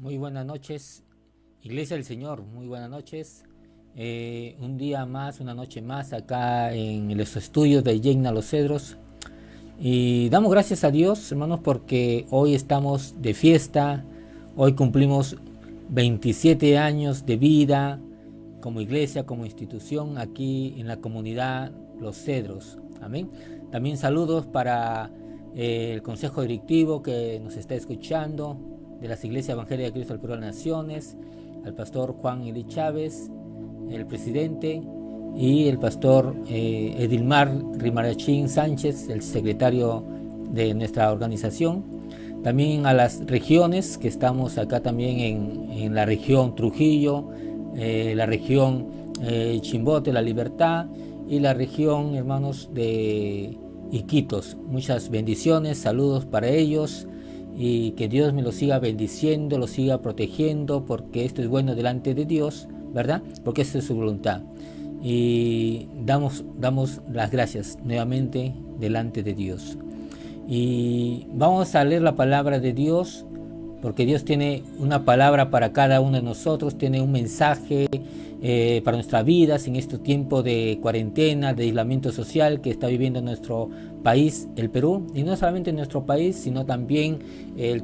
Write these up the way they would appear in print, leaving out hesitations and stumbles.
Muy buenas noches, Iglesia del Señor, muy buenas noches. Un día más, una noche más acá en los estudios de Yecna Los Cedros. Y damos gracias a Dios, hermanos, porque hoy estamos de fiesta. Hoy cumplimos 27 años de vida como iglesia, como institución aquí en la comunidad Los Cedros. Amén. También saludos para el Consejo Directivo que nos está escuchando, de las Iglesias Evangélicas de Cristo del Perú de las Naciones, al pastor Juan Eli Chávez, el presidente, y el pastor Edilmar Rimarachín Sánchez, el secretario de nuestra organización. También a las regiones que estamos acá también en la región Trujillo, la región Chimbote, La Libertad, y la región, hermanos, de Iquitos. Muchas bendiciones, saludos para ellos, y que Dios me los siga bendiciendo, los siga protegiendo, porque esto es bueno delante de Dios, ¿verdad? Porque esto es su voluntad. Y damos las gracias nuevamente delante de Dios. Y vamos a leer la palabra de Dios, porque Dios tiene una palabra para cada uno de nosotros, tiene un mensaje para nuestras vidas en este tiempo de cuarentena, de aislamiento social que está viviendo nuestro país, el Perú, y no solamente nuestro país, sino también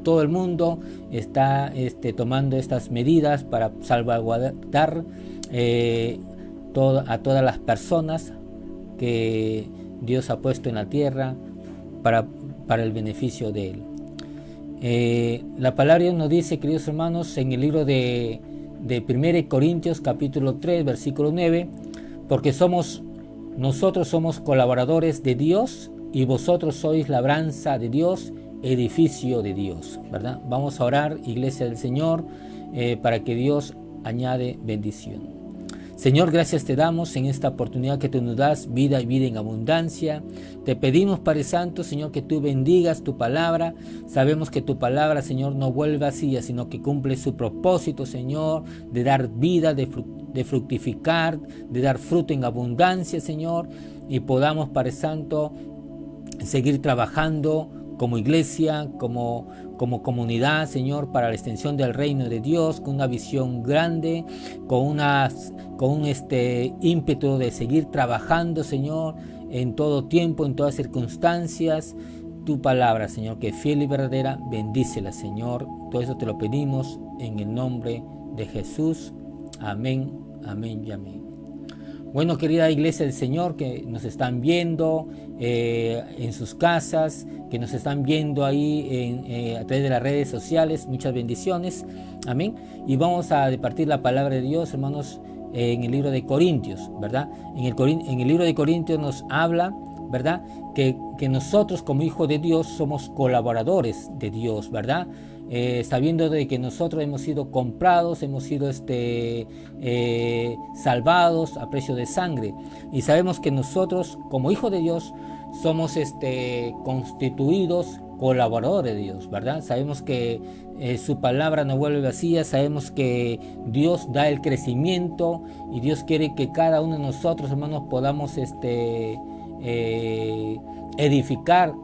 todo el mundo está tomando estas medidas para salvaguardar a todas las personas que Dios ha puesto en la tierra para el beneficio de Él. La palabra nos dice, queridos hermanos, en el libro de 1 Corintios capítulo 3 versículo 9, porque nosotros somos colaboradores de Dios y vosotros sois labranza de Dios, edificio de Dios, ¿verdad? Vamos a orar, Iglesia del Señor, para que Dios añade bendición. Señor, gracias te damos en esta oportunidad que tú nos das, vida y vida en abundancia. Te pedimos, Padre Santo, Señor, que tú bendigas tu palabra. Sabemos que tu palabra, Señor, no vuelve vacía, sino que cumple su propósito, Señor, de dar vida, de fructificar, de dar fruto en abundancia, Señor. Y podamos, Padre Santo, seguir trabajando como iglesia, como comunidad, Señor, para la extensión del reino de Dios, con una visión grande, con un ímpetu de seguir trabajando, Señor, en todo tiempo, en todas circunstancias. Tu palabra, Señor, que es fiel y verdadera, bendícela, Señor. Todo eso te lo pedimos en el nombre de Jesús. Amén, amén y amén. Bueno, querida Iglesia del Señor, que nos están viendo en sus casas, que nos están viendo ahí a través de las redes sociales, muchas bendiciones, amén. Y vamos a departir la palabra de Dios, hermanos, en el libro de Corintios, ¿verdad? En el libro de Corintios nos habla, ¿verdad?, que nosotros como hijos de Dios somos colaboradores de Dios, ¿verdad? Sabiendo de que nosotros hemos sido comprados, hemos sido salvados a precio de sangre, y sabemos que nosotros como hijos de Dios somos constituidos colaboradores de Dios, ¿verdad? Sabemos que su palabra no vuelve vacía, sabemos que Dios da el crecimiento, y Dios quiere que cada uno de nosotros, hermanos, podamos edificar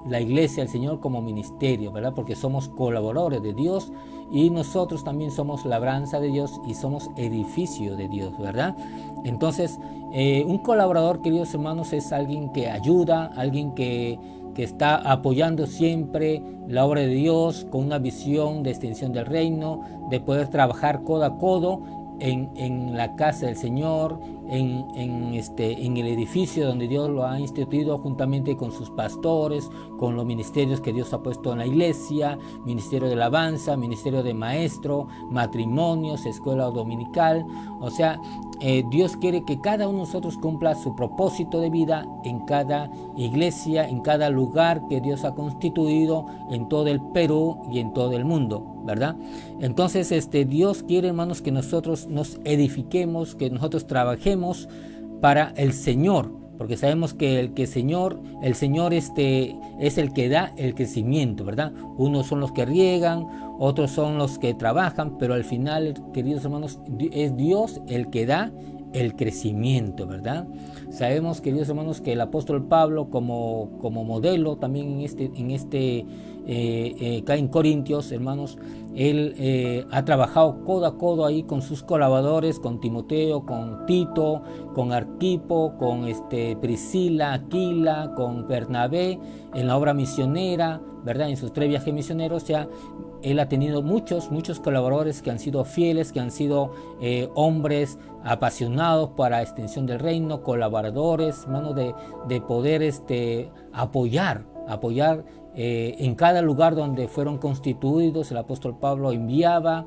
la iglesia del Señor como ministerio, ¿verdad? Porque somos colaboradores de Dios, y nosotros también somos labranza de Dios y somos edificio de Dios, ¿verdad? Entonces, un colaborador, queridos hermanos, es alguien que ayuda, alguien que está apoyando siempre la obra de Dios con una visión de extensión del reino, de poder trabajar codo a codo en la casa del Señor, en el edificio donde Dios lo ha instituido, juntamente con sus pastores, con los ministerios que Dios ha puesto en la iglesia, ministerio de alabanza, ministerio de maestro, matrimonios, escuela dominical. O sea, Dios quiere que cada uno de nosotros cumpla su propósito de vida en cada iglesia, en cada lugar que Dios ha constituido en todo el Perú y en todo el mundo, ¿verdad? Entonces Dios quiere, hermanos, que nosotros nos edifiquemos, que nosotros trabajemos para el Señor, porque sabemos que el Señor es el que da el crecimiento, ¿verdad? Unos son los que riegan, otros son los que trabajan, pero al final, queridos hermanos, es Dios el que da el crecimiento, ¿verdad? Sabemos, queridos hermanos, que el apóstol Pablo como modelo también acá en Corintios, hermanos, él ha trabajado codo a codo ahí con sus colaboradores, con Timoteo, con Tito, con Arquipo, con Priscila, Aquila, con Bernabé, en la obra misionera, ¿verdad? En sus 3 viajes misioneros. O sea, él ha tenido muchos colaboradores que han sido fieles, que han sido hombres apasionados para la extensión del reino, colaboradores, hermanos, de poder apoyar en cada lugar donde fueron constituidos. El apóstol Pablo enviaba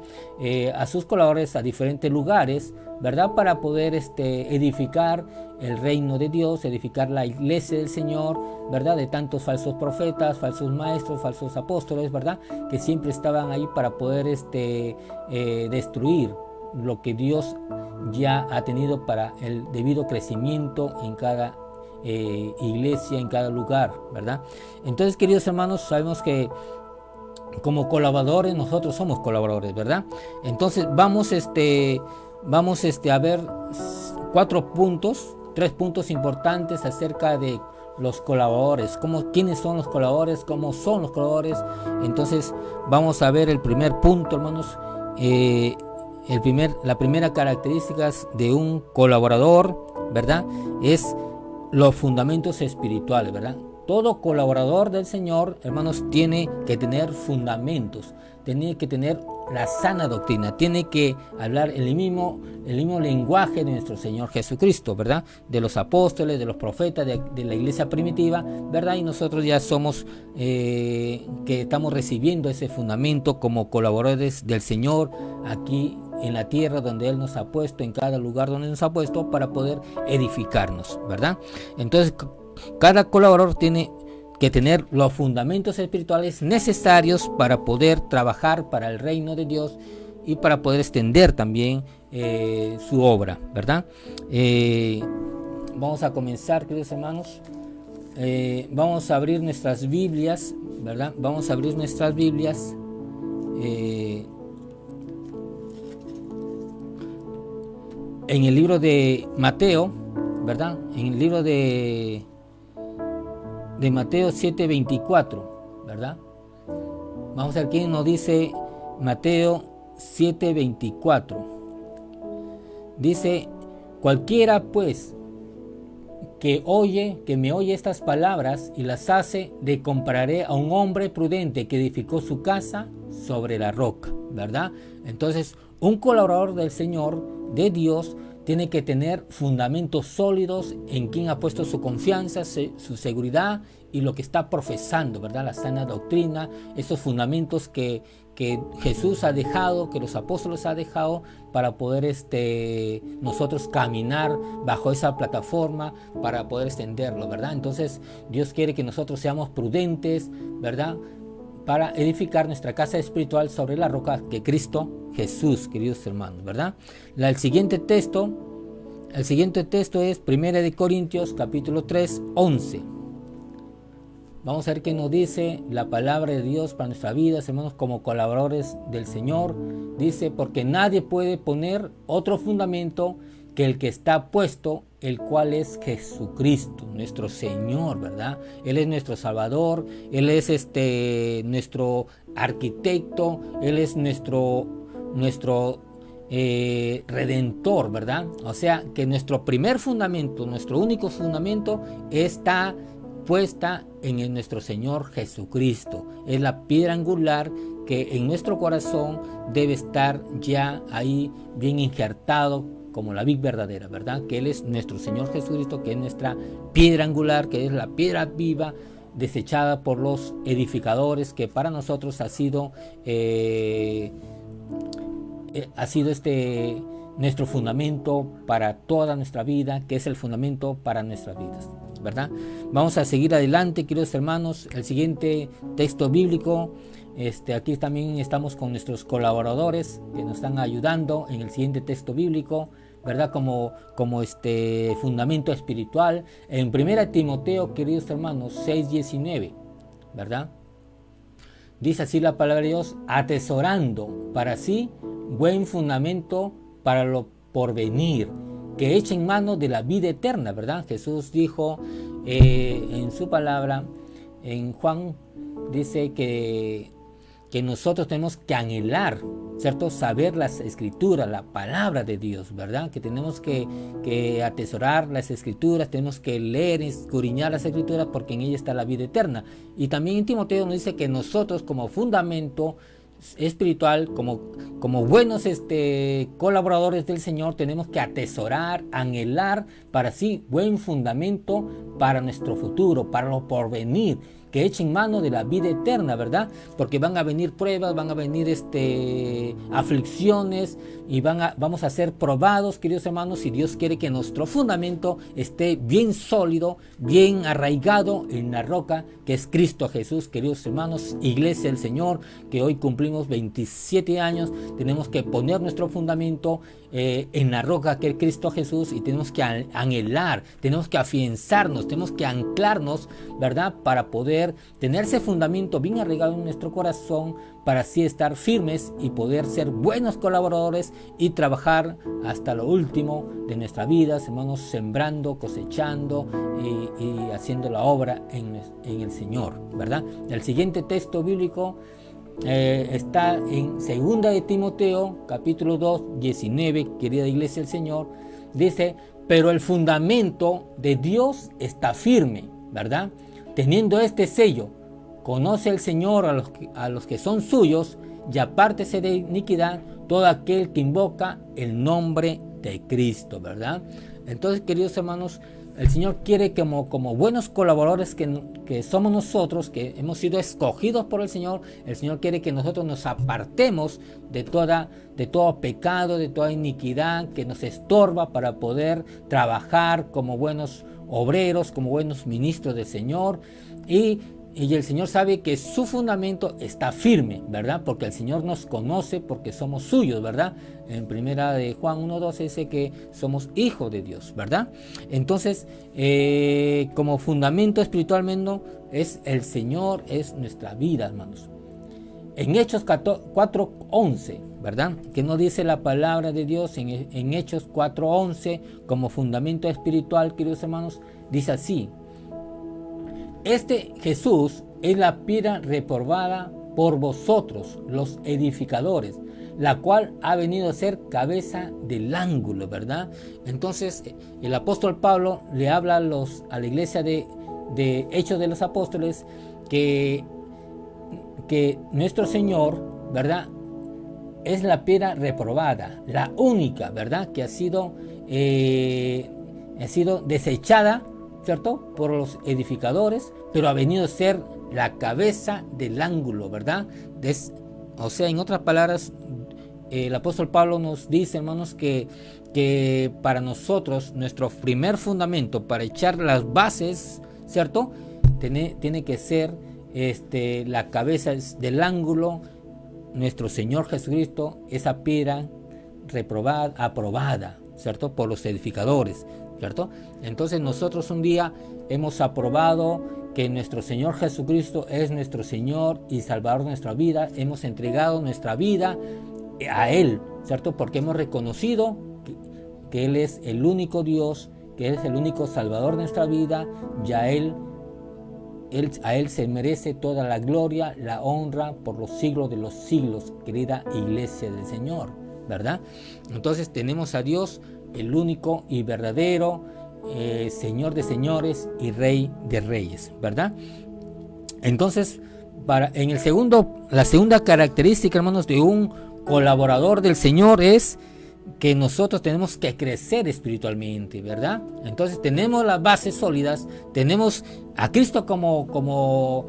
a sus colaboradores a diferentes lugares, ¿verdad? Para poder edificar el reino de Dios, edificar la iglesia del Señor, ¿verdad? De tantos falsos profetas, falsos maestros, falsos apóstoles, ¿verdad? Que siempre estaban ahí para poder destruir lo que Dios ya ha tenido para el debido crecimiento en cada iglesia, en cada lugar, ¿verdad? Entonces, queridos hermanos, sabemos que como colaboradores, nosotros somos colaboradores, ¿verdad? Entonces vamos a ver 3 puntos importantes acerca de los colaboradores, quiénes son los colaboradores, cómo son los colaboradores. Entonces vamos a ver el primer punto, hermanos. La primera característica de un colaborador, ¿verdad? Es los fundamentos espirituales, ¿verdad? Todo colaborador del Señor, hermanos, tiene que tener fundamentos, tiene que tener la sana doctrina, tiene que hablar el mismo lenguaje de nuestro Señor Jesucristo, ¿verdad? De los apóstoles, de los profetas, de la iglesia primitiva, ¿verdad? Y nosotros ya somos, que estamos recibiendo ese fundamento como colaboradores del Señor aquí en la tierra donde Él nos ha puesto, en cada lugar donde nos ha puesto, para poder edificarnos, ¿verdad? Entonces, cada colaborador tiene que tener los fundamentos espirituales necesarios para poder trabajar para el reino de Dios y para poder extender también su obra, ¿verdad? Vamos a comenzar, queridos hermanos. Vamos a abrir nuestras Biblias, ¿verdad? Vamos a abrir nuestras Biblias. En el libro de Mateo, ¿verdad? En el libro de Mateo 7:24, ¿verdad? Vamos a ver quién nos dice Mateo 7:24. Dice: cualquiera pues que me oye estas palabras y las hace, le compararé a un hombre prudente que edificó su casa sobre la roca, ¿verdad? Entonces, un colaborador del Señor, de Dios, tiene que tener fundamentos sólidos en quien ha puesto su confianza, su seguridad y lo que está profesando, ¿verdad? La sana doctrina, esos fundamentos que Jesús ha dejado, que los apóstoles han dejado para poder nosotros caminar bajo esa plataforma para poder extenderlo, ¿verdad? Entonces Dios quiere que nosotros seamos prudentes, ¿verdad? Para edificar nuestra casa espiritual sobre la roca que Cristo Jesús, queridos hermanos, ¿verdad? El siguiente texto es 1 Corintios capítulo 3, 11. Vamos a ver qué nos dice la palabra de Dios para nuestra vida, hermanos, como colaboradores del Señor. Dice: porque nadie puede poner otro fundamento que el que está puesto, el cual es Jesucristo, nuestro Señor, ¿verdad? Él es nuestro Salvador, Él es nuestro arquitecto, Él es nuestro Redentor, ¿verdad? O sea, que nuestro primer fundamento, nuestro único fundamento está puesta en nuestro Señor Jesucristo. Es la piedra angular que en nuestro corazón debe estar ya ahí bien injertado como la vid verdadera, ¿verdad? Que Él es nuestro Señor Jesucristo, que es nuestra piedra angular, que es la piedra viva desechada por los edificadores, que para nosotros ha sido nuestro fundamento para toda nuestra vida, que es el fundamento para nuestras vidas, ¿verdad? Vamos a seguir adelante, queridos hermanos. El siguiente texto bíblico, aquí también estamos con nuestros colaboradores que nos están ayudando en el siguiente texto bíblico, ¿verdad? Como fundamento espiritual. En 1 Timoteo, queridos hermanos, 6:19, ¿verdad? Dice así la palabra de Dios: atesorando para sí buen fundamento para lo porvenir, que echen mano de la vida eterna, ¿verdad? Jesús dijo en su palabra, en Juan, dice que nosotros tenemos que anhelar, ¿cierto? Saber las escrituras, la palabra de Dios, ¿verdad? Que tenemos que atesorar las escrituras, tenemos que leer, escudriñar las escrituras, porque en ella está la vida eterna. Y también en Timoteo nos dice que nosotros, como fundamento espiritual, como buenos colaboradores del Señor, tenemos que atesorar, anhelar para sí buen fundamento para nuestro futuro, para lo porvenir, que echen mano de la vida eterna, ¿verdad? Porque van a venir pruebas, van a venir aflicciones y vamos a ser probados, queridos hermanos, y Dios quiere que nuestro fundamento esté bien sólido, bien arraigado en la roca que es Cristo Jesús, queridos hermanos, Iglesia del Señor, que hoy cumplimos 27 años, tenemos que poner nuestro fundamento en la roca que es Cristo Jesús, y tenemos que anhelar, tenemos que afianzarnos, tenemos que anclarnos, ¿verdad? Para poder tener ese fundamento bien arraigado en nuestro corazón, para así estar firmes y poder ser buenos colaboradores y trabajar hasta lo último de nuestra vida, hermanos, sembrando, cosechando y haciendo la obra en el Señor, ¿verdad? El siguiente texto bíblico está en 2 de Timoteo, capítulo 2, 19, querida Iglesia del Señor, dice: pero el fundamento de Dios está firme, ¿verdad? Teniendo este sello, conoce el Señor a los que son suyos, y apártese de iniquidad todo aquel que invoca el nombre de Cristo, ¿verdad? Entonces, queridos hermanos, el Señor quiere como buenos colaboradores que somos nosotros, que hemos sido escogidos por el Señor quiere que nosotros nos apartemos de todo pecado, de toda iniquidad que nos estorba para poder trabajar como buenos obreros, como buenos ministros del Señor, y el Señor sabe que su fundamento está firme, ¿verdad? Porque el Señor nos conoce porque somos suyos, ¿verdad? En primera de Juan 1:12 dice que somos hijos de Dios, ¿verdad? Entonces, como fundamento espiritualmente es el Señor, es nuestra vida, hermanos. En Hechos 4:11, ¿verdad? Que nos dice la palabra de Dios en Hechos 4:11 como fundamento espiritual, queridos hermanos, dice así: este Jesús es la piedra reprobada por vosotros, los edificadores, la cual ha venido a ser cabeza del ángulo, ¿verdad? Entonces, el apóstol Pablo le habla a la iglesia de Hechos de los Apóstoles que nuestro Señor, ¿verdad?, es la piedra reprobada, la única, ¿verdad?, que ha sido desechada, ¿cierto?, por los edificadores, pero ha venido a ser la cabeza del ángulo, ¿verdad? O sea, en otras palabras, el apóstol Pablo nos dice, hermanos, que para nosotros, nuestro primer fundamento para echar las bases, ¿cierto?, tiene que ser la cabeza del ángulo, nuestro Señor Jesucristo, esa piedra reprobada, aprobada, ¿cierto?, por los edificadores, ¿cierto? Entonces nosotros un día hemos aprobado que nuestro Señor Jesucristo es nuestro Señor y Salvador de nuestra vida, hemos entregado nuestra vida a Él, ¿cierto? Porque hemos reconocido que Él es el único Dios, que Él es el único Salvador de nuestra vida, y a Él se merece toda la gloria, la honra por los siglos de los siglos, querida Iglesia del Señor, ¿verdad? Entonces tenemos a Dios, el único y verdadero Señor de señores y Rey de reyes, ¿verdad? Entonces, la segunda característica, hermanos, de un colaborador del Señor es que nosotros tenemos que crecer espiritualmente, ¿verdad? Entonces tenemos las bases sólidas, tenemos a Cristo como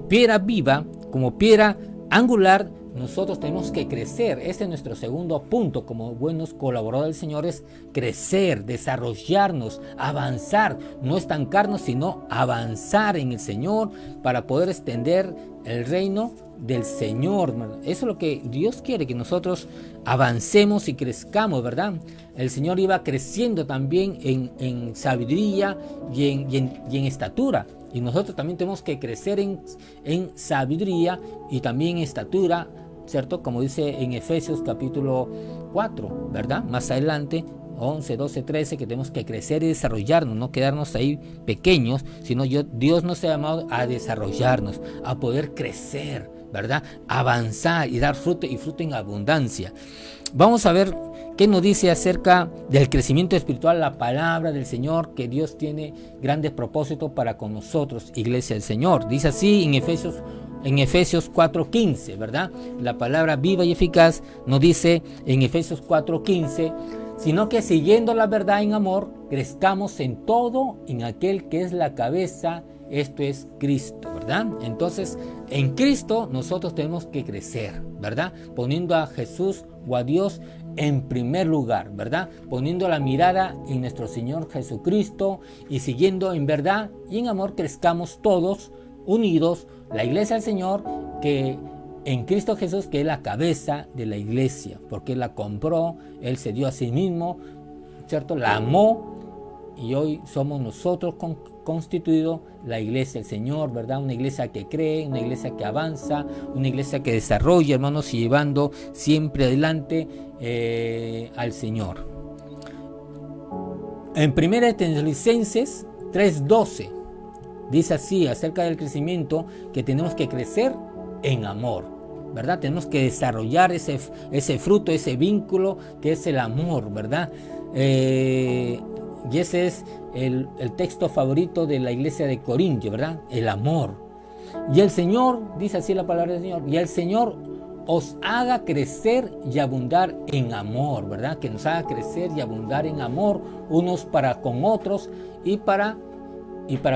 piedra viva, como piedra angular. Nosotros tenemos que crecer. Ese es nuestro segundo punto como buenos colaboradores del Señor, es crecer, desarrollarnos, avanzar, no estancarnos, sino avanzar en el Señor para poder extender el reino del Señor. Eso es lo que Dios quiere, que nosotros avancemos y crezcamos, ¿verdad? El Señor iba creciendo también en sabiduría y en estatura. Y nosotros también tenemos que crecer en sabiduría y también en estatura ¿cierto? Como dice en Efesios capítulo 4, ¿verdad? Más adelante, 11, 12, 13, que tenemos que crecer y desarrollarnos, no quedarnos ahí pequeños, sino Dios nos ha llamado a desarrollarnos, a poder crecer, ¿verdad? Avanzar y dar fruto, y fruto en abundancia. Vamos a ver qué nos dice acerca del crecimiento espiritual la palabra del Señor, que Dios tiene grandes propósitos para con nosotros, iglesia del Señor. Dice así en Efesios 4:15, ¿verdad? La palabra viva y eficaz nos dice en Efesios 4:15, sino que siguiendo la verdad en amor, crezcamos en todo en aquel que es la cabeza, esto es Cristo, ¿verdad? Entonces, en Cristo nosotros tenemos que crecer, ¿verdad? Poniendo a Jesús o a Dios en primer lugar, ¿verdad? Poniendo la mirada en nuestro Señor Jesucristo y siguiendo en verdad y en amor crezcamos todos unidos, la iglesia del Señor, que en Cristo Jesús, que es la cabeza de la iglesia, porque Él la compró, Él se dio a sí mismo, ¿cierto? La amó, y hoy somos nosotros constituidos la iglesia del Señor, ¿verdad? Una iglesia que cree, una iglesia que avanza, una iglesia que desarrolla, hermanos, y llevando siempre adelante al Señor. En 1 Tesalonicenses 3:12 dice así acerca del crecimiento, que tenemos que crecer en amor, ¿verdad? Tenemos que desarrollar ese fruto, ese vínculo que es el amor, ¿verdad? Y ese es el texto favorito de la iglesia de Corintio, ¿verdad? El amor. Y el Señor, dice así la palabra del Señor, y el Señor os haga crecer y abundar en amor, ¿verdad? Que nos haga crecer y abundar en amor unos para con otros y para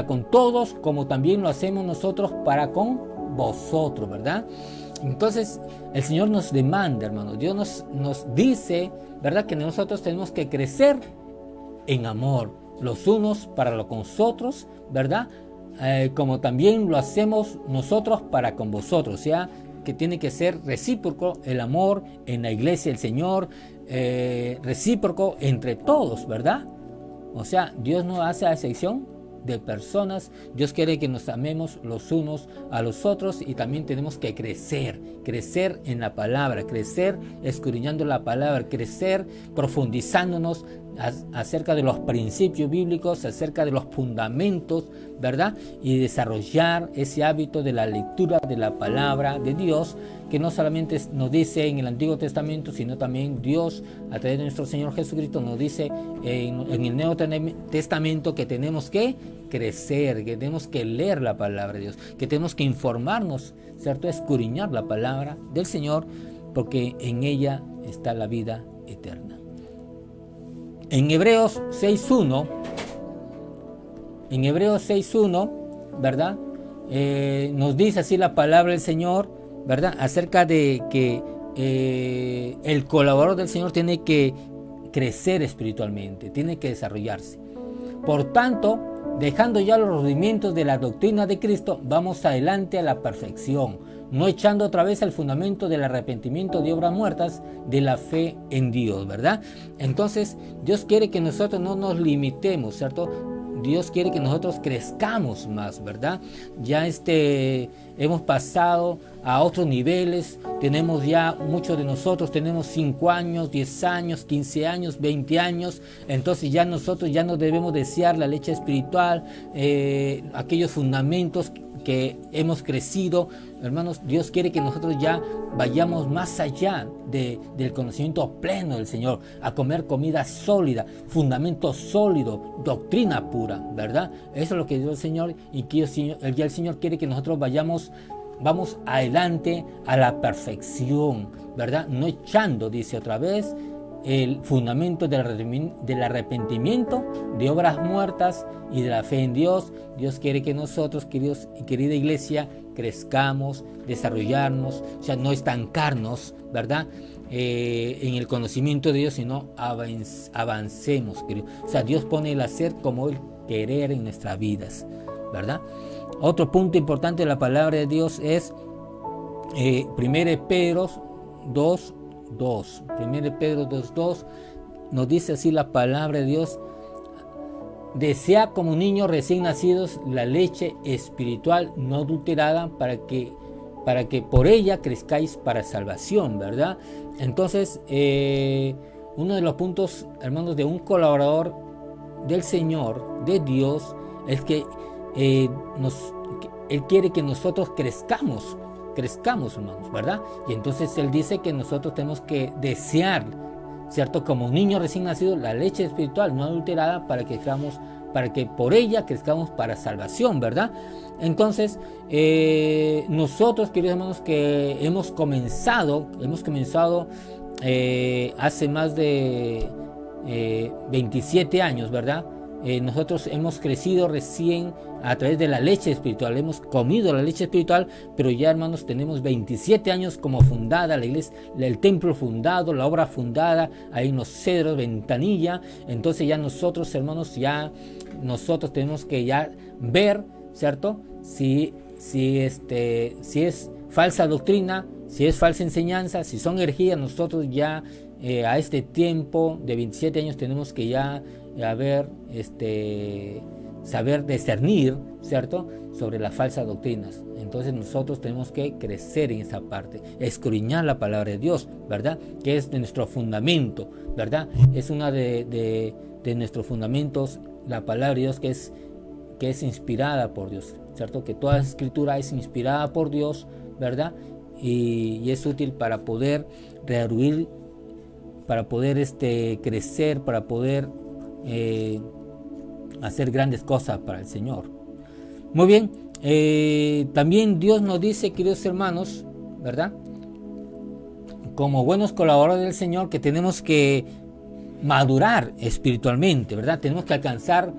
con todos, como también lo hacemos nosotros para con vosotros, ¿verdad? Entonces el Señor nos demanda, hermanos, Dios nos dice, ¿verdad? Que nosotros tenemos que crecer en amor, los unos para con los otros, ¿verdad? Como también lo hacemos nosotros para con vosotros, o sea, que tiene que ser recíproco el amor en la iglesia del Señor, recíproco entre todos, ¿verdad? O sea, Dios no hace excepción de personas. Dios quiere que nos amemos los unos a los otros, y también tenemos que crecer en la palabra, crecer escudriñando la palabra, crecer profundizándonos acerca de los principios bíblicos, acerca de los fundamentos, ¿verdad? Y desarrollar ese hábito de la lectura de la palabra de Dios, que no solamente nos dice en el Antiguo Testamento, sino también Dios a través de nuestro Señor Jesucristo nos dice en el Nuevo Testamento que tenemos que crecer, que tenemos que leer la palabra de Dios, que tenemos que informarnos, ¿cierto? Escudriñar la palabra del Señor, porque en ella está la vida eterna. En Hebreos 6:1, ¿verdad? Nos dice así la palabra del Señor, ¿verdad? Acerca de que el colaborador del Señor tiene que crecer espiritualmente, tiene que desarrollarse. Por tanto, dejando ya los rudimentos de la doctrina de Cristo, vamos adelante a la perfección, no echando otra vez el fundamento del arrepentimiento de obras muertas, de la fe en Dios, ¿verdad? Entonces, Dios quiere que nosotros no nos limitemos, ¿cierto? Dios quiere que nosotros crezcamos más, ¿verdad? Ya hemos pasado a otros niveles, tenemos ya, muchos de nosotros tenemos 5 años, 10 años, 15 años, 20 años, entonces ya nosotros ya no debemos desear la leche espiritual, aquellos fundamentos que hemos crecido, hermanos. Dios quiere que nosotros ya vayamos más allá del conocimiento pleno del Señor, a comer comida sólida, fundamento sólido, doctrina pura, ¿verdad? Eso es lo que Dios el Señor, y que el Señor quiere que nosotros vamos adelante a la perfección, ¿verdad? No echando, dice otra vez, el fundamento del arrepentimiento, de obras muertas y de la fe en Dios. Dios quiere que nosotros, queridos y querida iglesia, crezcamos, desarrollarnos, o sea, no estancarnos, ¿verdad? En el conocimiento de Dios, sino avancemos, queridos. O sea, Dios pone el hacer como el querer en nuestras vidas, ¿verdad? Otro punto importante de la palabra de Dios es 1 Pedro 2:2. 1 Pedro 2:2 nos dice así la palabra de Dios: desea como niños recién nacidos la leche espiritual no adulterada, para que para que por ella crezcáis para salvación, ¿verdad? Entonces, uno de los puntos, hermanos, de un colaborador del Señor, de Dios, es que Él quiere que nosotros crezcamos, hermanos, ¿verdad? Y entonces Él dice que nosotros tenemos que desear, ¿cierto? Como un niño recién nacido, la leche espiritual no adulterada, para que por ella crezcamos para salvación, ¿verdad? Entonces, nosotros, queridos hermanos, que hemos comenzado hace más de 27 años, ¿verdad? Nosotros hemos crecido recién a través de la leche espiritual, hemos comido la leche espiritual, pero ya, hermanos, tenemos 27 años como fundada la iglesia, el templo fundado, la obra fundada, ahí en los Cedros, Ventanilla. Entonces ya nosotros, hermanos, nosotros tenemos que ya ver, ¿cierto? Si es falsa doctrina, si es falsa enseñanza, si son herejías. Nosotros ya a este tiempo de 27 años tenemos que ya saber discernir, ¿cierto?, sobre las falsas doctrinas. Entonces nosotros tenemos que crecer en esa parte, escudriñar la palabra de Dios, ¿verdad?, que es de nuestro fundamento, ¿verdad? Es una de nuestros fundamentos, la palabra de Dios, que es inspirada por Dios, ¿cierto? Que toda escritura es inspirada por Dios, ¿verdad? Y es útil para poder rearguir, para poder crecer, para poder hacer grandes cosas para el Señor. Muy bien, también Dios nos dice, queridos hermanos, ¿verdad?, como buenos colaboradores del Señor, que tenemos que madurar espiritualmente, ¿verdad? Tenemos que alcanzar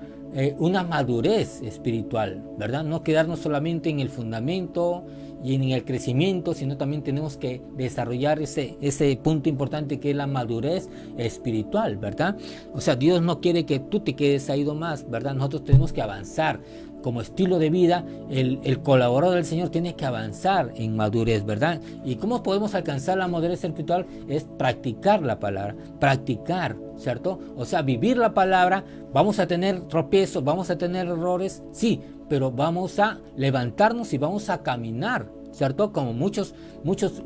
una madurez espiritual, ¿verdad? No quedarnos solamente en el fundamento y en el crecimiento, sino también tenemos que desarrollar ese punto importante, que es la madurez espiritual, ¿verdad? O sea, Dios no quiere que tú te quedes ahí más, ¿verdad? Nosotros tenemos que avanzar como estilo de vida. El colaborador del Señor tiene que avanzar en madurez, ¿verdad? ¿Y cómo podemos alcanzar la madurez espiritual? Es practicar la palabra, practicar, ¿cierto? O sea, vivir la palabra. Vamos a tener tropiezos, vamos a tener errores, sí, pero vamos a levantarnos y vamos a caminar, ¿cierto? Como muchos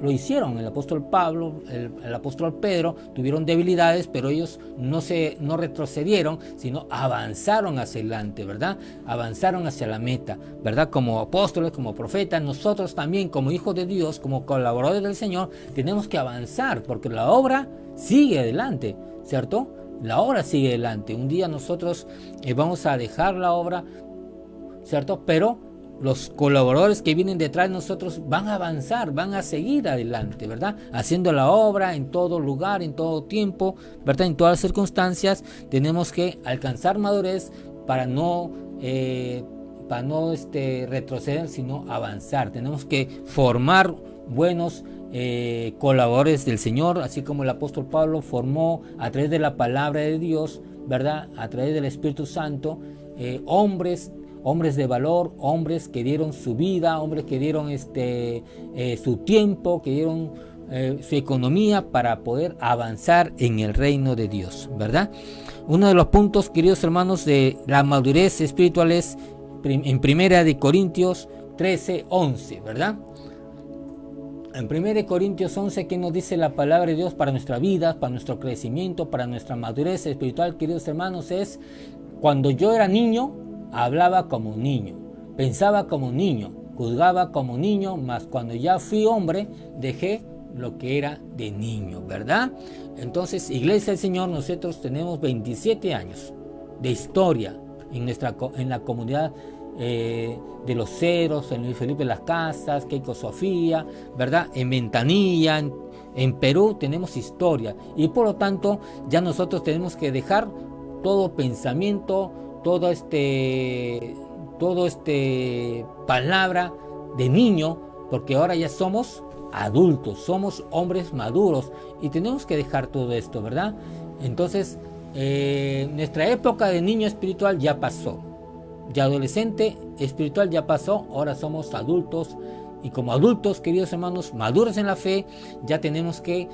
lo hicieron. El apóstol Pablo, el apóstol Pedro tuvieron debilidades, pero ellos no retrocedieron, sino avanzaron hacia adelante, ¿verdad? Avanzaron hacia la meta, ¿verdad? Como apóstoles, como profetas, nosotros también, como hijos de Dios, como colaboradores del Señor, tenemos que avanzar, porque la obra sigue adelante, ¿cierto? La obra sigue adelante. Un día nosotros vamos a dejar la obra, ¿cierto? Pero los colaboradores que vienen detrás de nosotros van a avanzar, van a seguir adelante, ¿verdad? Haciendo la obra en todo lugar, en todo tiempo, ¿verdad? En todas las circunstancias. Tenemos que alcanzar madurez para no retroceder, sino avanzar. Tenemos que formar buenos colaboradores del Señor, así como el apóstol Pablo formó a través de la palabra de Dios, ¿verdad? A través del Espíritu Santo, hombres de valor, hombres que dieron su vida, hombres que dieron su tiempo, que dieron su economía para poder avanzar en el reino de Dios, ¿verdad? Uno de los puntos, queridos hermanos, de la madurez espiritual es en 1 Corintios 13:11, ¿verdad? En 1 Corintios 11, ¿qué nos dice la palabra de Dios para nuestra vida, para nuestro crecimiento, para nuestra madurez espiritual, queridos hermanos? Es: cuando yo era niño, hablaba como un niño, pensaba como un niño, juzgaba como un niño, mas cuando ya fui hombre, dejé lo que era de niño, ¿verdad? Entonces, Iglesia del Señor, nosotros tenemos 27 años de historia en la comunidad de los Cedros, en Luis Felipe Las Casas, Keiko Sofía, ¿verdad? En Ventanilla, en Perú tenemos historia, y por lo tanto ya nosotros tenemos que dejar todo pensamiento, todo palabra de niño, porque ahora ya somos adultos, somos hombres maduros y tenemos que dejar todo esto, ¿verdad? Entonces, nuestra época de niño espiritual ya pasó, de adolescente espiritual ya pasó, ahora somos adultos, y como adultos, queridos hermanos, maduros en la fe, ya tenemos que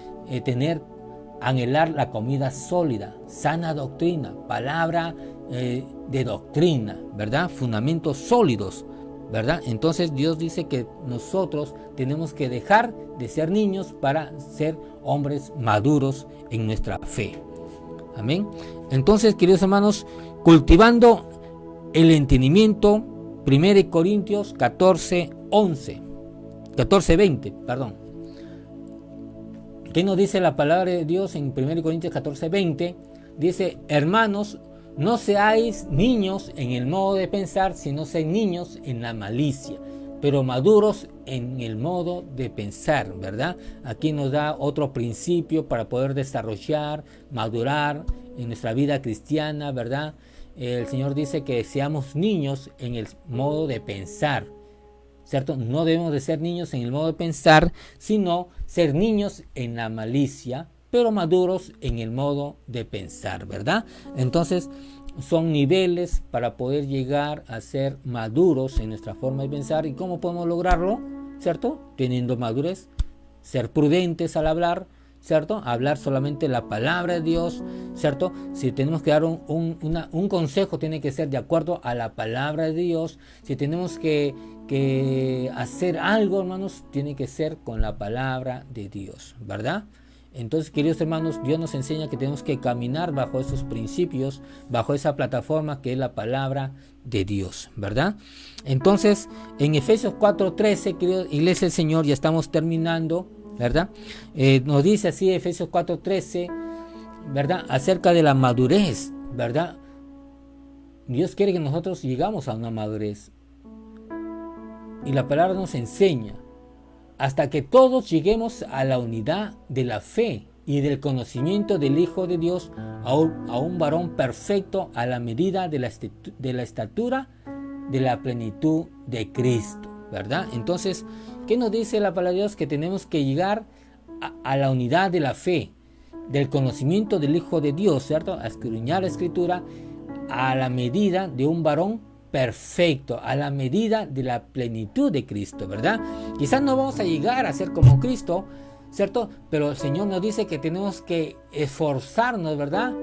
anhelar la comida sólida, sana doctrina, palabra de doctrina, ¿verdad? Fundamentos sólidos, ¿verdad? Entonces Dios dice que nosotros tenemos que dejar de ser niños para ser hombres maduros en nuestra fe. Amén. Entonces, queridos hermanos, cultivando el entendimiento, 1 Corintios 14:20, perdón. ¿Qué nos dice la palabra de Dios en 1 Corintios 14:20? Dice: hermanos, no seáis niños en el modo de pensar, sino sed niños en la malicia, pero maduros en el modo de pensar, ¿verdad? Aquí nos da otro principio para poder desarrollar, madurar en nuestra vida cristiana, ¿verdad? El Señor dice que seamos niños en el modo de pensar, ¿cierto? No debemos de ser niños en el modo de pensar, sino ser niños en la malicia, pero maduros en el modo de pensar, ¿verdad? Entonces, son niveles para poder llegar a ser maduros en nuestra forma de pensar. ¿Y cómo podemos lograrlo? ¿Cierto? Teniendo madurez, ser prudentes al hablar, ¿cierto? Hablar solamente la palabra de Dios, ¿cierto? Si tenemos que dar un consejo, tiene que ser de acuerdo a la palabra de Dios. Si tenemos que hacer algo, hermanos, tiene que ser con la palabra de Dios, ¿verdad? Entonces, queridos hermanos, Dios nos enseña que tenemos que caminar bajo esos principios, bajo esa plataforma que es la palabra de Dios, ¿verdad? Entonces, en Efesios 4:13, queridos iglesia del Señor, ya estamos terminando, ¿verdad? Nos dice así Efesios 4:13, ¿verdad? Acerca de la madurez, ¿verdad? Dios quiere que nosotros llegamos a una madurez. Y la palabra nos enseña: hasta que todos lleguemos a la unidad de la fe y del conocimiento del Hijo de Dios, a un varón perfecto, a la medida de la estatura de la plenitud de Cristo, ¿verdad? Entonces, ¿qué nos dice la palabra de Dios? Que tenemos que llegar a la unidad de la fe, del conocimiento del Hijo de Dios, ¿cierto? A escudriñar la Escritura, a la medida de un varón perfecto, a la medida de la plenitud de Cristo, ¿verdad? Quizás no vamos a llegar a ser como Cristo, ¿cierto? Pero el Señor nos dice que tenemos que esforzarnos, ¿verdad?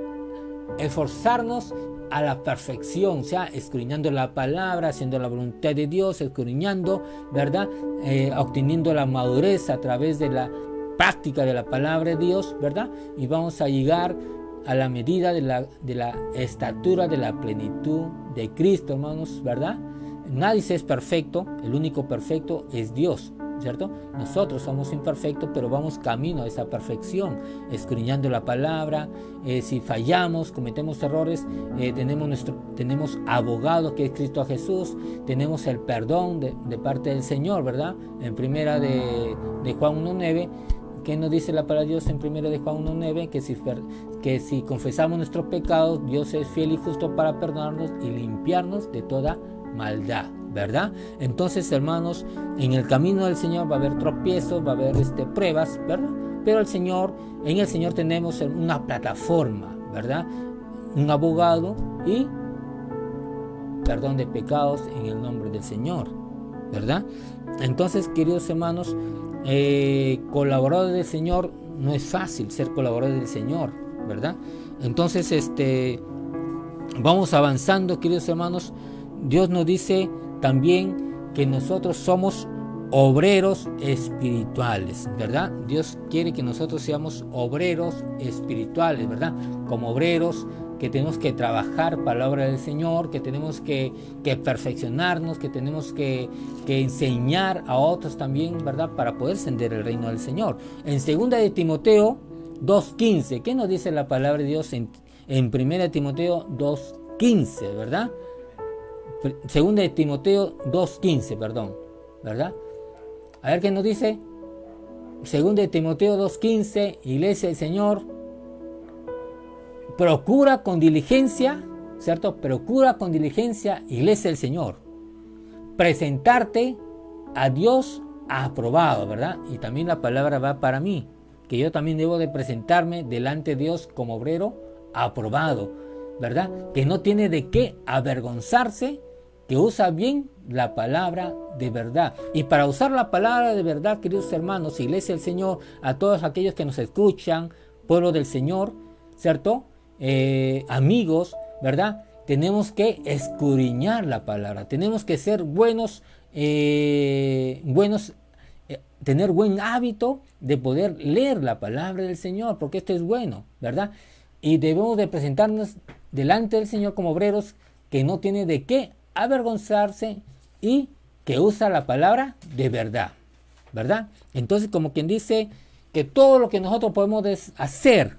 Esforzarnos a la perfección, o sea, escudriñando la palabra, haciendo la voluntad de Dios, escudriñando, ¿verdad? Obteniendo la madurez a través de la práctica de la palabra de Dios, ¿verdad? Y vamos a llegar a la medida de la estatura de la plenitud de Cristo, hermanos, ¿verdad? Nadie es perfecto, el único perfecto es Dios, ¿cierto? Nosotros somos imperfectos, pero vamos camino a esa perfección, escudriñando la palabra. Si fallamos, cometemos errores, tenemos abogado que es Cristo Jesús, tenemos el perdón de parte del Señor, ¿verdad? En primera de Juan 1:9, ¿qué nos dice la palabra de Dios en 1 de Juan 1:9? Que si confesamos nuestros pecados, Dios es fiel y justo para perdonarnos y limpiarnos de toda maldad, ¿verdad? Entonces, hermanos, en el camino del Señor va a haber tropiezos, va a haber pruebas, ¿verdad? Pero en el Señor tenemos una plataforma, ¿verdad? Un abogado y perdón de pecados en el nombre del Señor, ¿verdad? Entonces, queridos hermanos, colaborador del Señor, no es fácil ser colaborador del Señor, ¿verdad? Entonces, vamos avanzando, queridos hermanos. Dios nos dice también que nosotros somos obreros espirituales, ¿verdad? Dios quiere que nosotros seamos obreros espirituales, ¿verdad? Como obreros que tenemos que trabajar para la obra del Señor, que tenemos que perfeccionarnos, que tenemos que enseñar a otros también, ¿verdad? Para poder ascender el reino del Señor. En 2 de Timoteo 2:15, ¿qué nos dice la palabra de Dios en 1 de Timoteo 2:15, ¿verdad? 2 de Timoteo 2:15, perdón, ¿verdad? A ver qué nos dice. 2 de Timoteo 2:15, iglesia del Señor, procura con diligencia, ¿cierto? Procura con diligencia, iglesia del Señor, presentarte a Dios aprobado, ¿verdad? Y también la palabra va para mí, que yo también debo de presentarme delante de Dios como obrero aprobado, ¿verdad? Que no tiene de qué avergonzarse, que usa bien la palabra de verdad. Y para usar la palabra de verdad, queridos hermanos, iglesia del Señor, a todos aquellos que nos escuchan, pueblo del Señor, ¿cierto? Amigos, ¿verdad? Tenemos que escudriñar la palabra, tenemos que ser buenos buenos, tener buen hábito de poder leer la palabra del Señor, porque esto es bueno, ¿verdad? Y debemos de presentarnos delante del Señor como obreros que no tiene de qué avergonzarse y que usa la palabra de verdad, ¿verdad? Entonces, como quien dice que todo lo que nosotros podemos hacer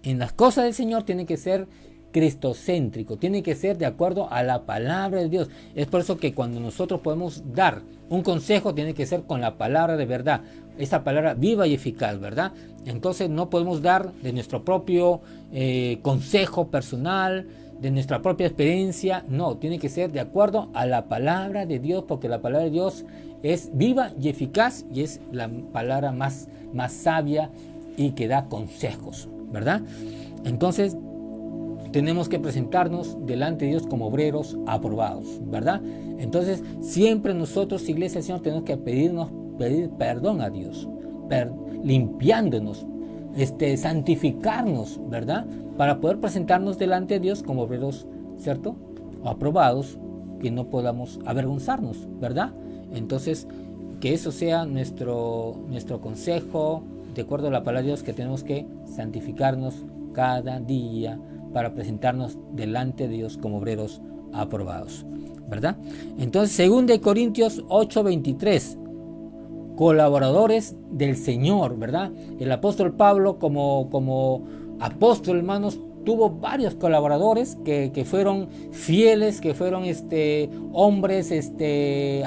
en las cosas del Señor tiene que ser cristocéntrico, tiene que ser de acuerdo a la palabra de Dios. Es por eso que cuando nosotros podemos dar un consejo, tiene que ser con la palabra de verdad, esa palabra viva y eficaz, ¿verdad? Entonces no podemos dar de nuestro propio consejo personal, de nuestra propia experiencia, no, tiene que ser de acuerdo a la palabra de Dios, porque la palabra de Dios es viva y eficaz y es la palabra más sabia y que da consejos, ¿verdad? Entonces tenemos que presentarnos delante de Dios como obreros aprobados, ¿verdad? Entonces siempre nosotros, Iglesia del Señor, tenemos que pedir perdón a Dios, limpiándonos, santificarnos, ¿verdad? Para poder presentarnos delante de Dios como obreros, ¿cierto? Aprobados, que no podamos avergonzarnos, ¿verdad? Entonces, que eso sea nuestro consejo, de acuerdo a la palabra de Dios, que tenemos que santificarnos cada día para presentarnos delante de Dios como obreros aprobados, ¿verdad? Entonces, 2 Corintios 8:23, colaboradores del Señor, ¿verdad? El apóstol Pablo como apóstol, hermanos, tuvo varios colaboradores que fueron fieles, que fueron hombres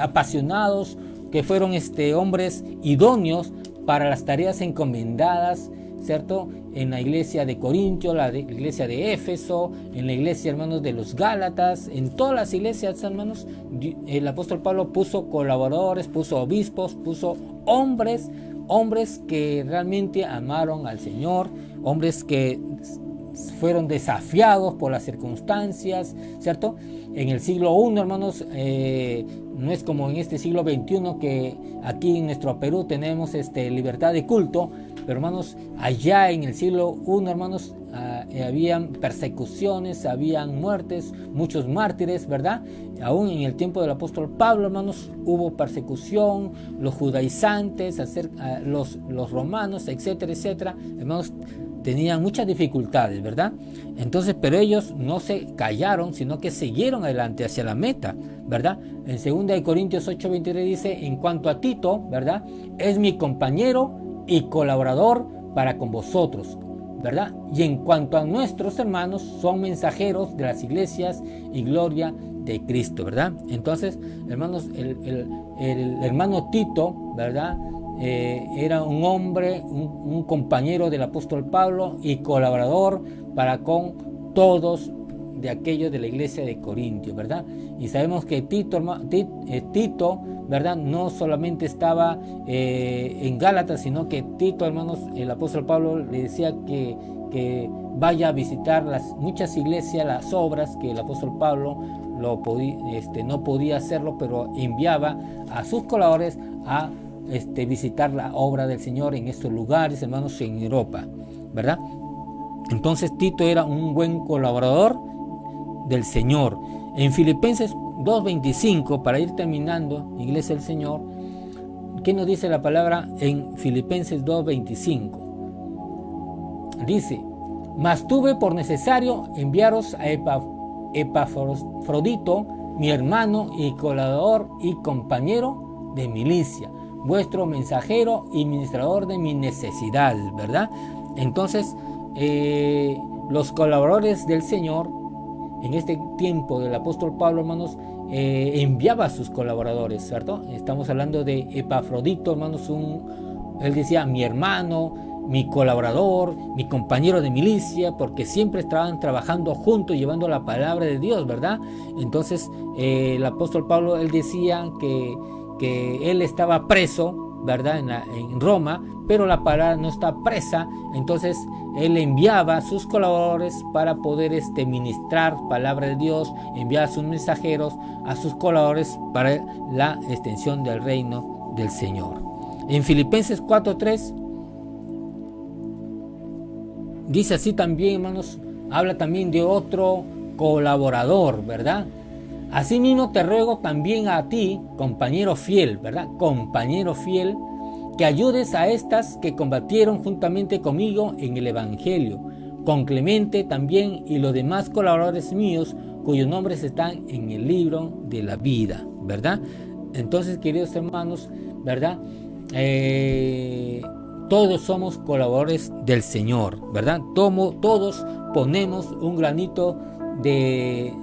apasionados, que fueron hombres idóneos para las tareas encomendadas, ¿cierto? En la iglesia de Corintio, la iglesia de Éfeso, en la iglesia, hermanos, de los Gálatas, en todas las iglesias, hermanos, el apóstol Pablo puso colaboradores, puso obispos, puso hombres que realmente amaron al Señor, hombres que fueron desafiados por las circunstancias, ¿cierto? En el siglo I, hermanos, no es como en este siglo XXI que aquí en nuestro Perú tenemos libertad de culto, pero hermanos, allá en el siglo I, hermanos, habían persecuciones, habían muertes, muchos mártires, ¿verdad? Aún en el tiempo del apóstol Pablo, hermanos, hubo persecución, los judaizantes, los romanos, etcétera, etcétera, hermanos, tenían muchas dificultades, ¿verdad? Entonces, pero ellos no se callaron, sino que siguieron adelante hacia la meta, ¿verdad? En 2 Corintios 8:23 dice, en cuanto a Tito, ¿verdad? Es mi compañero y colaborador para con vosotros, ¿verdad? Y en cuanto a nuestros hermanos, son mensajeros de las iglesias y gloria de Cristo, ¿verdad? Entonces, hermanos, el hermano Tito, ¿verdad? Era un hombre, un compañero del apóstol Pablo y colaborador para con todos de aquellos de la iglesia de Corintio, ¿verdad? Y sabemos que Tito, ¿verdad? No solamente estaba en Gálatas, sino que Tito, hermanos, el apóstol Pablo le decía que vaya a visitar muchas iglesias, las obras que el apóstol Pablo no podía hacerlo, pero enviaba a sus colaboradores a visitar la obra del Señor en estos lugares, hermanos, en Europa, ¿verdad? Entonces Tito era un buen colaborador del Señor. En Filipenses 2:25, para ir terminando, Iglesia del Señor, ¿qué nos dice la palabra en Filipenses 2:25? Dice, mas tuve por necesario enviaros a Epafrodito, mi hermano y colaborador y compañero de milicia, vuestro mensajero y ministrador de mis necesidades, ¿verdad? Entonces, los colaboradores del Señor, en este tiempo del apóstol Pablo, hermanos, enviaba a sus colaboradores, ¿cierto? Estamos hablando de Epafrodito, hermanos, él decía, mi hermano, mi colaborador, mi compañero de milicia, porque siempre estaban trabajando juntos, llevando la palabra de Dios, ¿verdad? Entonces, el apóstol Pablo, él decía que él estaba preso, ¿verdad? En Roma, pero la palabra no está presa. Entonces él enviaba a sus colaboradores para poder ministrar palabra de Dios, enviar a sus mensajeros, a sus colaboradores para la extensión del reino del Señor. En Filipenses 4:3 dice así también, hermanos, habla también de otro colaborador, ¿verdad? Asimismo te ruego también a ti, compañero fiel, ¿verdad? Compañero fiel, que ayudes a estas que combatieron juntamente conmigo en el Evangelio, con Clemente también y los demás colaboradores míos, cuyos nombres están en el libro de la vida, ¿verdad? Entonces, queridos hermanos, ¿verdad? Todos somos colaboradores del Señor, ¿verdad? Todos ponemos un granito de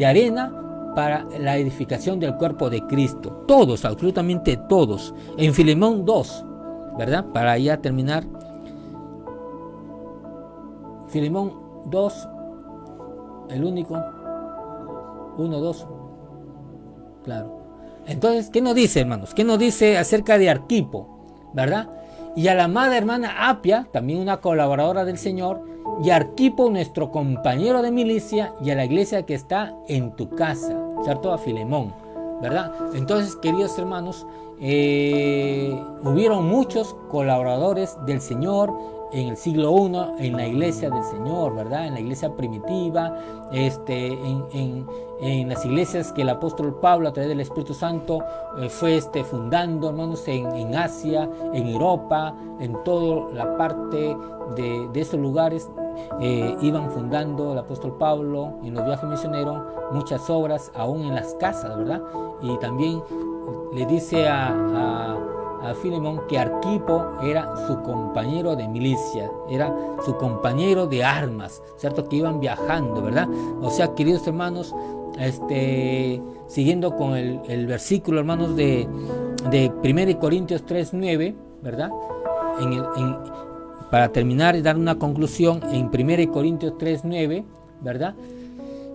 arena para la edificación del cuerpo de Cristo. Todos, absolutamente todos. En Filemón 2, ¿verdad? Para ya terminar. Filemón 2, el único. 1, 2. Claro. Entonces, ¿qué nos dice, hermanos? ¿Qué nos dice acerca de Arquipo? ¿Verdad? Y a la amada hermana Apia, también una colaboradora del Señor, y a Arquipo, nuestro compañero de milicia, y a la iglesia que está en tu casa, ¿cierto? A Filemón, ¿verdad? Entonces, queridos hermanos, hubieron muchos colaboradores del Señor en el siglo I, en la iglesia del Señor, ¿verdad? En la iglesia primitiva, en las iglesias que el apóstol Pablo a través del Espíritu Santo fue fundando, hermanos, en Asia, en Europa, en toda la parte de esos lugares. Iban fundando el apóstol Pablo en los viajes misioneros muchas obras, aún en las casas, ¿verdad? Y también le dice a Filemón que Arquipo era su compañero de milicia, era su compañero de armas, ¿cierto? Que iban viajando, ¿verdad? O sea, queridos hermanos, siguiendo con el versículo, hermanos, de 1 Corintios 3:9, ¿verdad? Para terminar y dar una conclusión, en 1 Corintios 3:9, ¿verdad?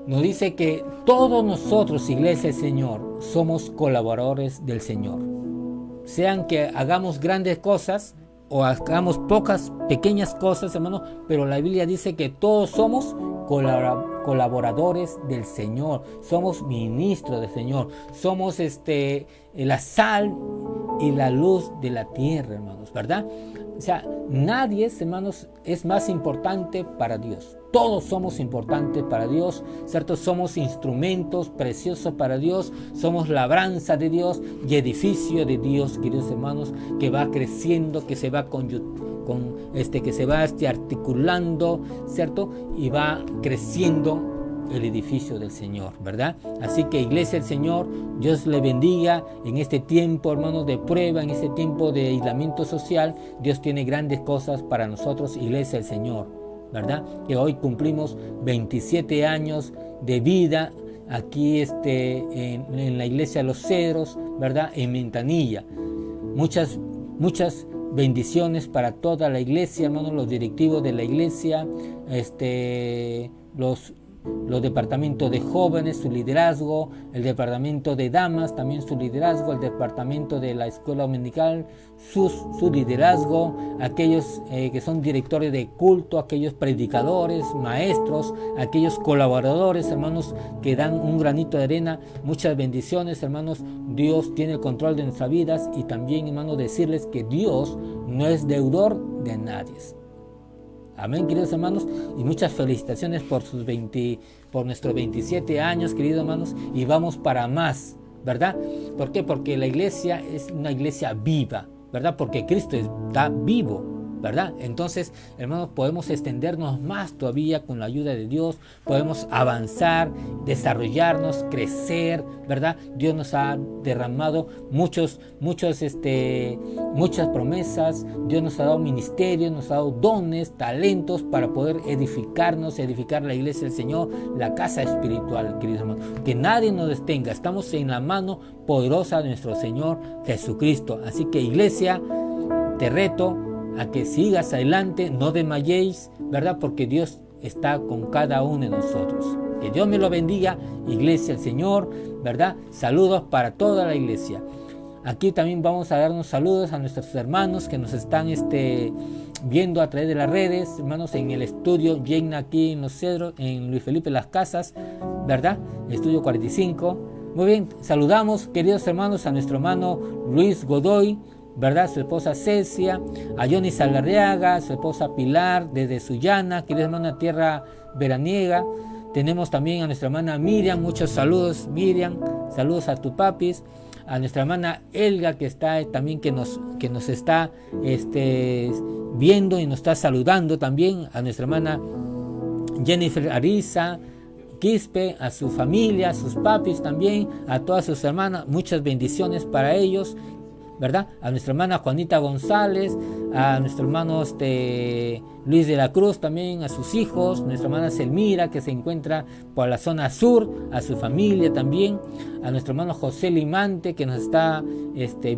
Nos dice que todos nosotros, iglesia del Señor, somos colaboradores del Señor. Sean que hagamos grandes cosas o hagamos pocas, pequeñas cosas, hermanos, pero la Biblia dice que todos somos colaboradores del Señor, somos ministros del Señor, somos la sal y la luz de la tierra, hermanos, ¿verdad? O sea, nadie, hermanos, es más importante para Dios. Todos somos importantes para Dios, ¿cierto? Somos instrumentos preciosos para Dios, somos labranza de Dios y edificio de Dios, queridos hermanos, que va creciendo, que se va que se va articulando, ¿cierto? Y va creciendo el edificio del Señor, ¿verdad? Así que, iglesia del Señor, Dios le bendiga en este tiempo, hermanos, de prueba, en este tiempo de aislamiento social. Dios tiene grandes cosas para nosotros, iglesia del Señor, ¿verdad? Que hoy cumplimos 27 años de vida aquí en la iglesia de los Cedros, ¿verdad? En Ventanilla. Muchas bendiciones para toda la iglesia, hermanos, los directivos de la iglesia, los departamentos de jóvenes, su liderazgo, el departamento de damas, también su liderazgo, el departamento de la escuela dominical, su liderazgo, aquellos que son directores de culto, aquellos predicadores, maestros, aquellos colaboradores, hermanos, que dan un granito de arena. Muchas bendiciones, hermanos. Dios tiene el control de nuestras vidas, y también, hermanos, decirles que Dios no es deudor de nadie. Amén, queridos hermanos, y muchas felicitaciones por nuestros 27 años, queridos hermanos, y vamos para más, ¿verdad? ¿Por qué? Porque la iglesia es una iglesia viva, ¿verdad? Porque Cristo está vivo, ¿verdad? Entonces, hermanos, podemos extendernos más todavía con la ayuda de Dios, podemos avanzar, desarrollarnos, crecer, ¿verdad? Dios nos ha derramado muchas promesas. Dios nos ha dado ministerios, nos ha dado dones, talentos para poder edificar la iglesia del Señor, la casa espiritual, queridos hermanos. Que nadie nos detenga, estamos en la mano poderosa de nuestro Señor Jesucristo. Así que, iglesia, te reto a que sigas adelante, no desmayéis, ¿verdad? Porque Dios está con cada uno de nosotros. Que Dios me lo bendiga, iglesia del Señor, ¿verdad? Saludos para toda la iglesia. Aquí también vamos a darnos saludos a nuestros hermanos que nos están viendo a través de las redes, hermanos, en el estudio Yegna aquí en Los Cedros, en Luis Felipe Las Casas, ¿verdad? Estudio 45. Muy bien, saludamos, queridos hermanos, a nuestro hermano Luis Godoy, ¿verdad? Su esposa Cecia, a Johnny Salarriaga, su esposa Pilar, desde Sullana, queridos hermanos, tierra veraniega, Tenemos también a nuestra hermana Miriam, muchos saludos Miriam, saludos a tu papis. A nuestra hermana Elga, que está también, que nos está viendo y nos está saludando también. A nuestra hermana Jennifer Ariza Quispe, a su familia, a sus papis también, a todas sus hermanas, muchas bendiciones para ellos, ¿verdad? A nuestra hermana Juanita González, a nuestro hermano Luis de la Cruz también, a sus hijos, nuestra hermana Selmira, que se encuentra por la zona sur, a su familia también, a nuestro hermano José Limante, que nos está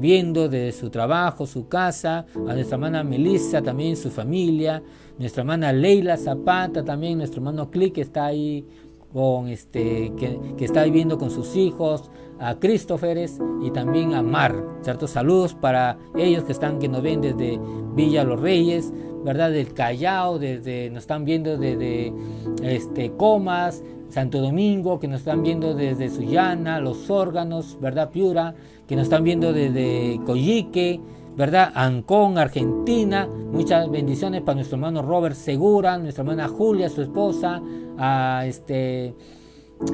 viendo desde su trabajo, su casa, a nuestra hermana Melissa también, su familia, nuestra hermana Leila Zapata también, nuestro hermano Click, que está ahí con que está viviendo con sus hijos, a Christopheres y también a Mar, ¿cierto? Saludos para ellos que nos ven desde Villa Los Reyes, ¿verdad? Del Callao, nos están viendo desde Comas, Santo Domingo, que nos están viendo desde Sullana, Los Órganos, ¿verdad? Piura, que nos están viendo desde Coyique, ¿verdad? Ancón, Argentina. Muchas bendiciones para nuestro hermano Robert Segura, nuestra hermana Julia, su esposa, a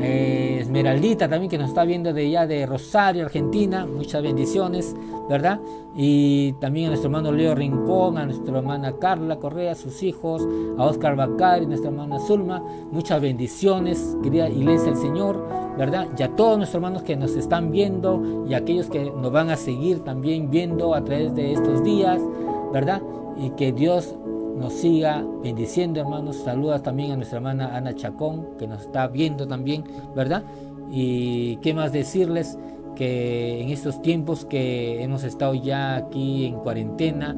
Esmeraldita también, que nos está viendo de allá de Rosario, Argentina. Muchas bendiciones, ¿verdad? Y también a nuestro hermano Leo Rincón, a nuestra hermana Carla Correa, sus hijos, a Oscar Bacari, nuestra hermana Zulma. Muchas bendiciones, querida Iglesia del Señor, ¿verdad? Y a todos nuestros hermanos que nos están viendo y aquellos que nos van a seguir también viendo a través de estos días, ¿verdad? Y que Dios nos siga bendiciendo, hermanos. Saludas también a nuestra hermana Ana Chacón, que nos está viendo también, ¿verdad? Y qué más decirles, que en estos tiempos que hemos estado ya aquí en cuarentena,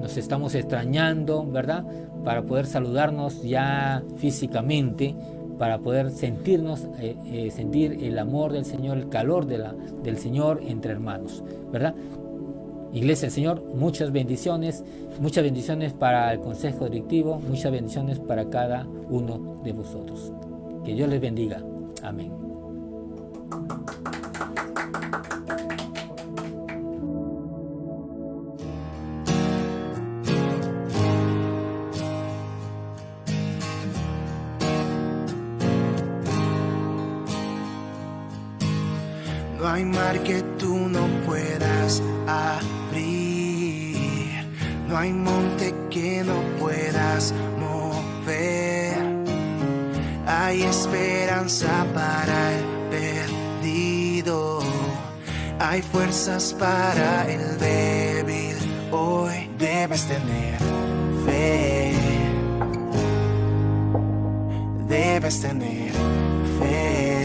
nos estamos extrañando, ¿verdad? Para poder saludarnos ya físicamente, para poder sentir el amor del Señor, el calor del Señor entre hermanos, ¿verdad? Iglesia del Señor, muchas bendiciones para el Consejo Directivo, muchas bendiciones para cada uno de vosotros. Que Dios les bendiga. Amén. No hay mar que tú no puedas abrir, no hay monte que no puedas mover. Hay esperanza para el perdido, hay fuerzas para el débil. Hoy debes tener fe, debes tener fe.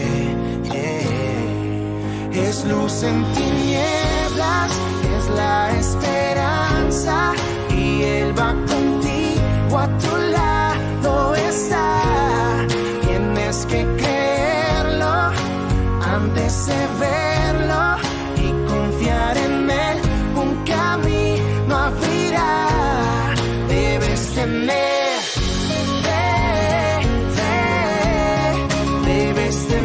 Es luz en tinieblas, es la esperanza, y Él va contigo, a tu lado está. Tienes que creerlo antes de verlo y confiar en Él, un camino abrirá. Debes tener fe, debes tener.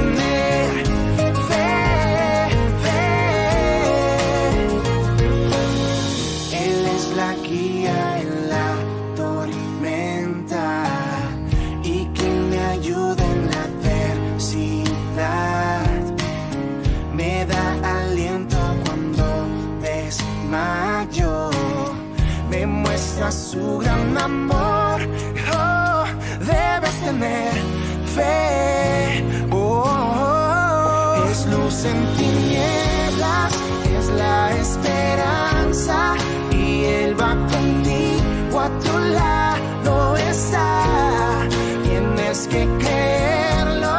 Su gran amor, oh, debes tener fe, oh, oh, oh. Es luz en tinieblas, es la esperanza, y Él va contigo, a tu lado está. Tienes que creerlo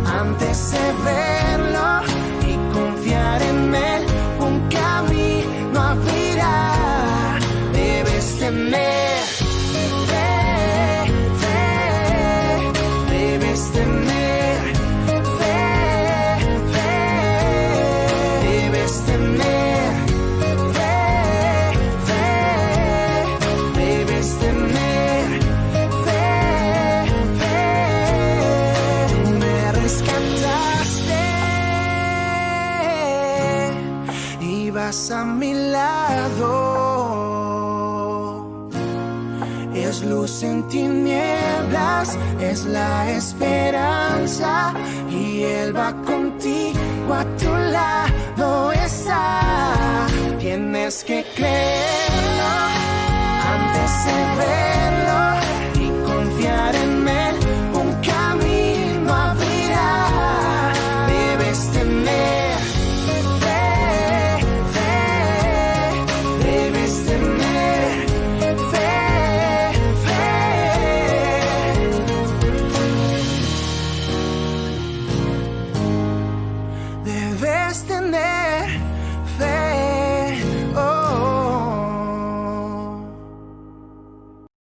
antes de verlo y confiar en Él, un camino abrirá. Debes tener fe, debes tener fe, debes tener fe, debes tener fe. Tú me rescataste y vas a mi lado. es luz en tinieblas, es la esperanza, y Él va contigo, a tu lado está. Tienes que creerlo antes de verlo y confiar en Él, un camino abrirá. Debes tener fe, debes tener fe, debes tener